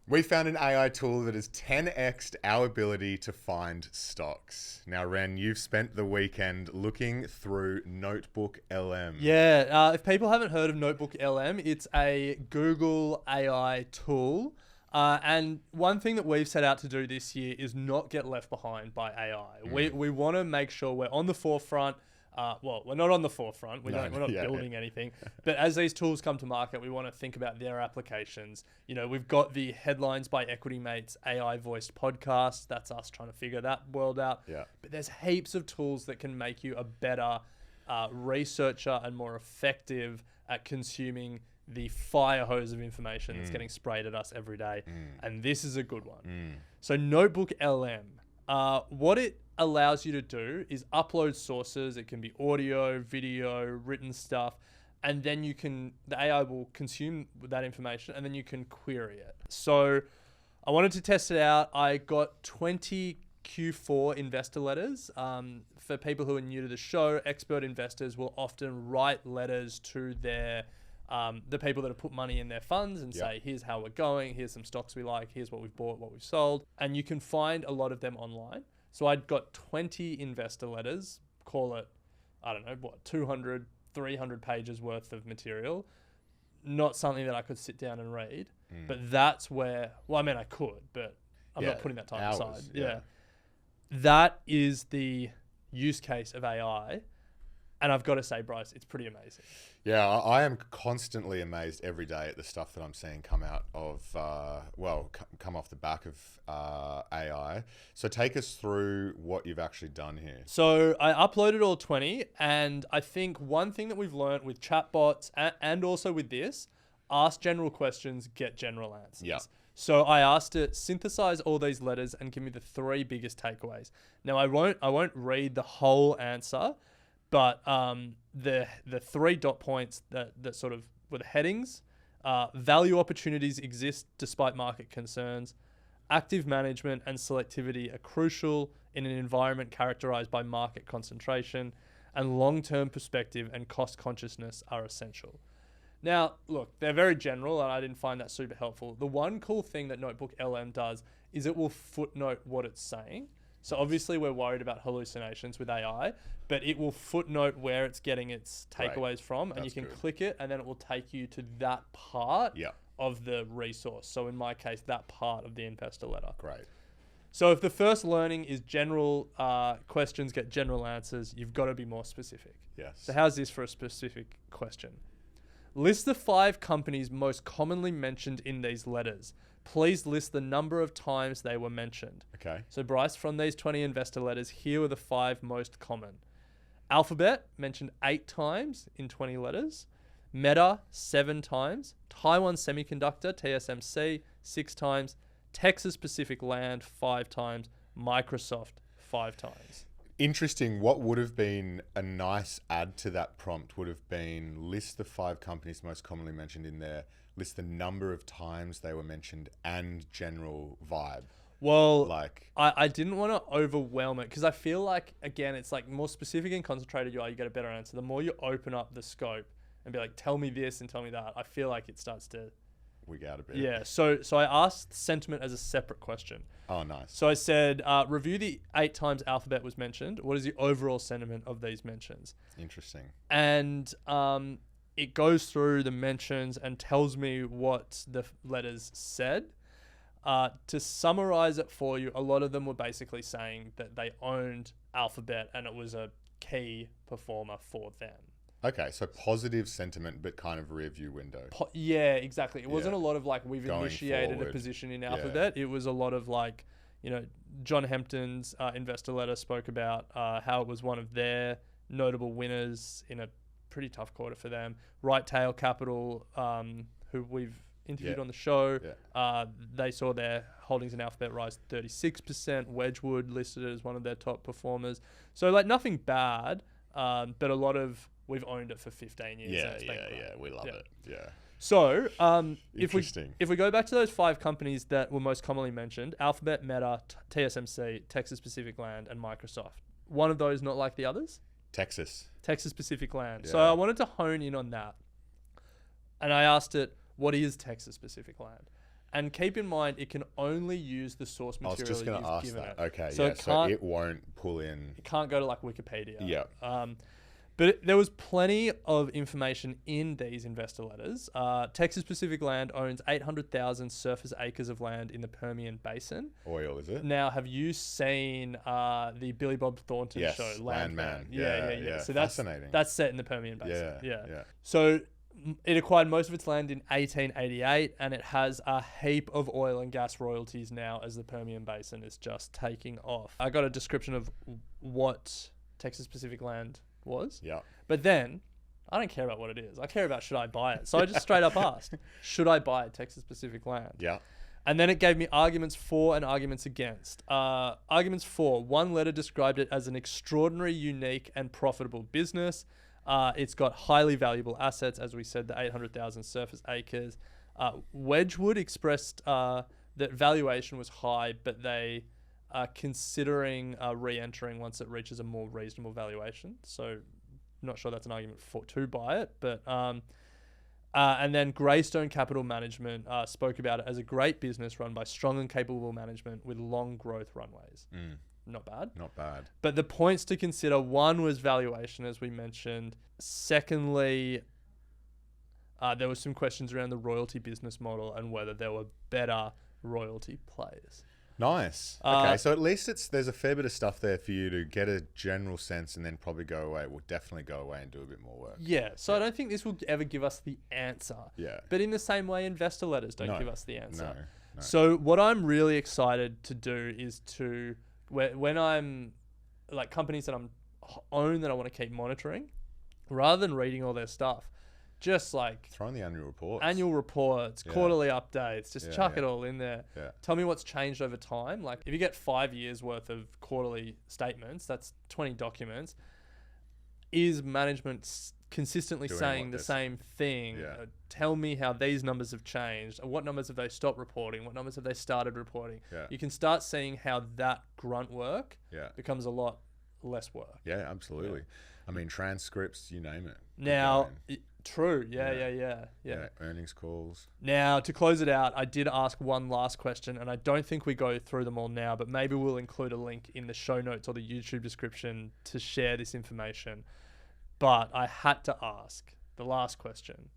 We found an AI tool that has 10x'd our ability to find stocks. Now, Ren, you've spent the weekend looking through Notebook LM. Yeah, if people haven't heard of Notebook LM, it's a Google AI tool. And one thing that we've set out to do this year is not get left behind by AI. We want to make sure we're on the forefront. Well, we're not on the forefront. We're not building anything. But as these tools come to market, we want to think about their applications. You know, we've got the Headlines by Equity Mates AI voiced podcast. That's us trying to figure that world out. Yeah. But there's heaps of tools that can make you a better researcher and more effective at consuming the fire hose of information that's getting sprayed at us every day. And this is a good one. So Notebook LM, what it allows you to do is upload sources. It can be audio, video, written stuff, and then the AI will consume that information and then you can query it. So I wanted to test it out. I got 20 Q4 investor letters. For people who are new to the show, expert investors will often write letters to the people that have put money in their funds and say, here's how we're going, here's some stocks we like, here's what we've bought, what we've sold. And you can find a lot of them online. So I'd got 20 investor letters, call it, 200, 300 pages worth of material. Not something that I could sit down and read, but that's where, I could, but I'm not putting that time aside. Yeah. That is the use case of AI. And I've got to say, Bryce, it's pretty amazing. Yeah, I am constantly amazed every day at the stuff that I'm seeing come out of, come off the back of AI. So take us through what you've actually done here. So I uploaded all 20, and I think one thing that we've learned with chatbots and also with this, ask general questions, get general answers. Yeah. So I asked it, synthesize all these letters and give me the 3 biggest takeaways. Now I won't read the whole answer, but the 3 dot points that sort of were the headings, value opportunities exist despite market concerns, active management and selectivity are crucial in an environment characterized by market concentration, and long-term perspective and cost consciousness are essential. Now, look, they're very general and I didn't find that super helpful. The one cool thing that Notebook LM does is it will footnote what it's saying. So obviously we're worried about hallucinations with AI, but it will footnote where it's getting its takeaways from, and you can click it and then it will take you to that part of the resource. So in my case, that part of the investor letter. Great. So if the first learning is general questions get general answers, you've got to be more specific. Yes. So how's this for a specific question? List the 5 companies most commonly mentioned in these letters. Please list the number of times they were mentioned. Okay. So Bryce, from these 20 investor letters, here were the 5 most common. Alphabet mentioned 8 times in 20 letters. Meta 7 times. Taiwan Semiconductor, TSMC, 6 times. Texas Pacific Land 5 times. Microsoft 5 times. Interesting. What would have been a nice add to that prompt would have been list the 5 companies most commonly mentioned in there, list the number of times they were mentioned, and general vibe. Well, I didn't want to overwhelm it because I feel like, again, it's like more specific and concentrated you are, you get a better answer. The more you open up the scope and be like, tell me this and tell me that, I feel like it starts to wig out a bit. Yeah. So I asked sentiment as a separate question. Oh, nice. So I said, review the 8 times Alphabet was mentioned. What is the overall sentiment of these mentions? Interesting. And it goes through the mentions and tells me what the letters said. To summarize it for you, a lot of them were basically saying that they owned Alphabet and it was a key performer for them. Okay, so positive sentiment, but kind of rear view window. Yeah, exactly. It wasn't a lot of like, we've Going initiated forward. A position in Alphabet. It was a lot of like, John Hempton's investor letter spoke about how it was one of their notable winners in a pretty tough quarter for them. Right Tail Capital, who we've interviewed on the show, they saw their holdings in Alphabet rise 36%. Wedgwood listed it as one of their top performers. So like nothing bad, but a lot of we've owned it for 15 years. We love it. Yeah. So if Interesting. we go back to those 5 companies that were most commonly mentioned, Alphabet, Meta, TSMC, Texas Pacific Land, and Microsoft. One of those not like the others? Texas Pacific Land. Yeah. So I wanted to hone in on that. And I asked it, what is Texas Pacific Land? And keep in mind, it can only use the source I was material just going to you've ask given that. it. Okay, So yeah. it So can't, it won't pull in. it can't go to like Wikipedia. Yeah. But there was plenty of information in these investor letters. Texas Pacific Land owns 800,000 surface acres of land in the Permian Basin. Oil, is it? Now, have you seen the Billy Bob Thornton Yes, show, Landman. Yeah. So fascinating. that's set in the Permian Basin. Yeah. So it acquired most of its land in 1888, and it has a heap of oil and gas royalties now as the Permian Basin is just taking off. I got a description of what Texas Pacific Land was. Yeah. But then I don't care about what it is. I care about should I buy it. So I just straight up asked, should I buy Texas Pacific Land? Yeah. And then it gave me arguments for and arguments against. Arguments for, one letter described it as an extraordinary, unique, and profitable business. It's got highly valuable assets, as we said, the 800,000 surface acres. Wedgwood expressed that valuation was high, but they are considering re-entering once it reaches a more reasonable valuation. So not sure that's an argument to buy it, but and then Greystone Capital Management spoke about it as a great business run by strong and capable management with long growth runways. Not bad. Not bad. But the points to consider, one was valuation, as we mentioned. Secondly, there were some questions around the royalty business model and whether there were better royalty players. Nice. Okay, so at least there's a fair bit of stuff there for you to get a general sense and then probably go away. We'll definitely go away and do a bit more work. Yeah, so I don't think this will ever give us the answer. Yeah. But in the same way, investor letters don't give us the answer. No. So what I'm really excited to do is to, when I'm, like companies that I'm own that I want to keep monitoring, rather than reading all their stuff, just like throw in the annual reports, quarterly updates, just chuck yeah. it all in there. Yeah. Tell me what's changed over time. Like if you get 5 years worth of quarterly statements, that's 20 documents. Is management consistently saying the same thing? Yeah. Tell me how these numbers have changed. What numbers have they stopped reporting? What numbers have they started reporting? Yeah. You can start seeing how that grunt work becomes a lot less work. Yeah, absolutely. I mean, transcripts, you name it. Now, true. Yeah. Earnings calls. Now, to close it out, I did ask one last question, and I don't think we go through them all now, but maybe we'll include a link in the show notes or the YouTube description to share this information. But I had to ask the last question.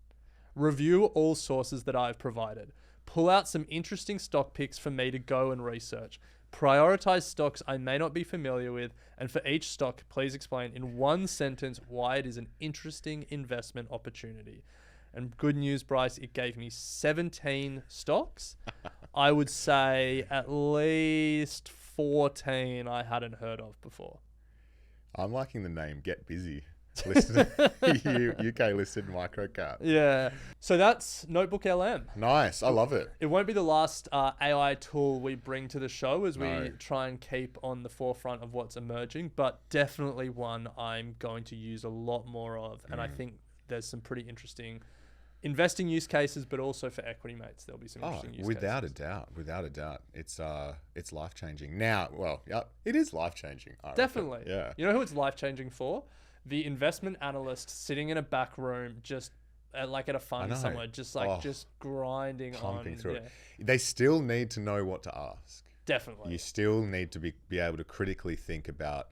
Review all sources that I've provided. Pull out some interesting stock picks for me to go and research. Prioritize stocks I may not be familiar with, and for each stock, please explain in one sentence why it is an interesting investment opportunity. And good news, Bryce, it gave me 17 stocks. I would say at least 14 I hadn't heard of before. I'm liking the name Get Busy. UK listed microcap. Yeah. So that's Notebook LM. Nice. I love it. It won't be the last AI tool we bring to the show as we try and keep on the forefront of what's emerging, but definitely one I'm going to use a lot more of. And I think there's some pretty interesting investing use cases, but also for equity mates, there'll be some interesting use without cases. Without a doubt. It's life-changing. Now, it is life-changing. Definitely. Yeah. You know who it's life-changing for? The investment analyst sitting in a back room just at a fund somewhere, just grinding pumping on. through it. They still need to know what to ask. Definitely. You still need to be able to critically think about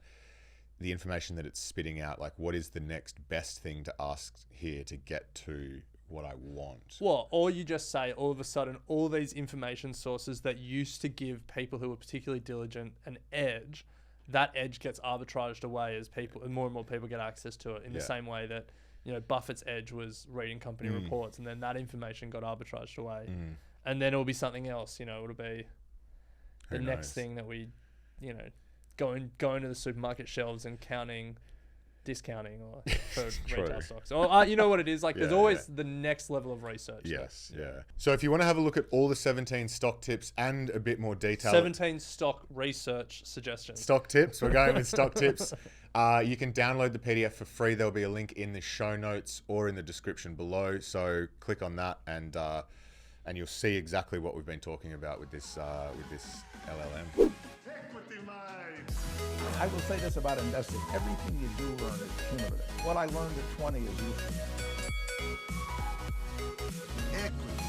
the information that it's spitting out. Like, what is the next best thing to ask here to get to what I want? Well, or you just say all of a sudden all these information sources that used to give people who were particularly diligent an edge, that edge gets arbitraged away as people and more people get access to it in the same way that, Buffett's edge was reading company reports, and then that information got arbitraged away. And then it'll be something else, it'll be the next thing that we, going to the supermarket shelves and discounting or for retail stocks. Or you know what it is, there's always the next level of research. Yes, yeah. So if you want to have a look at all the 17 stock tips and a bit more detail, 17 stock research suggestions. Stock tips. We're going with stock tips. You can download the PDF for free. There'll be a link in the show notes or in the description below. So click on that and you'll see exactly what we've been talking about with this LLM. I will say this about investing. Everything you do learn is cumulative. What I learned at 20 is useful. Equity.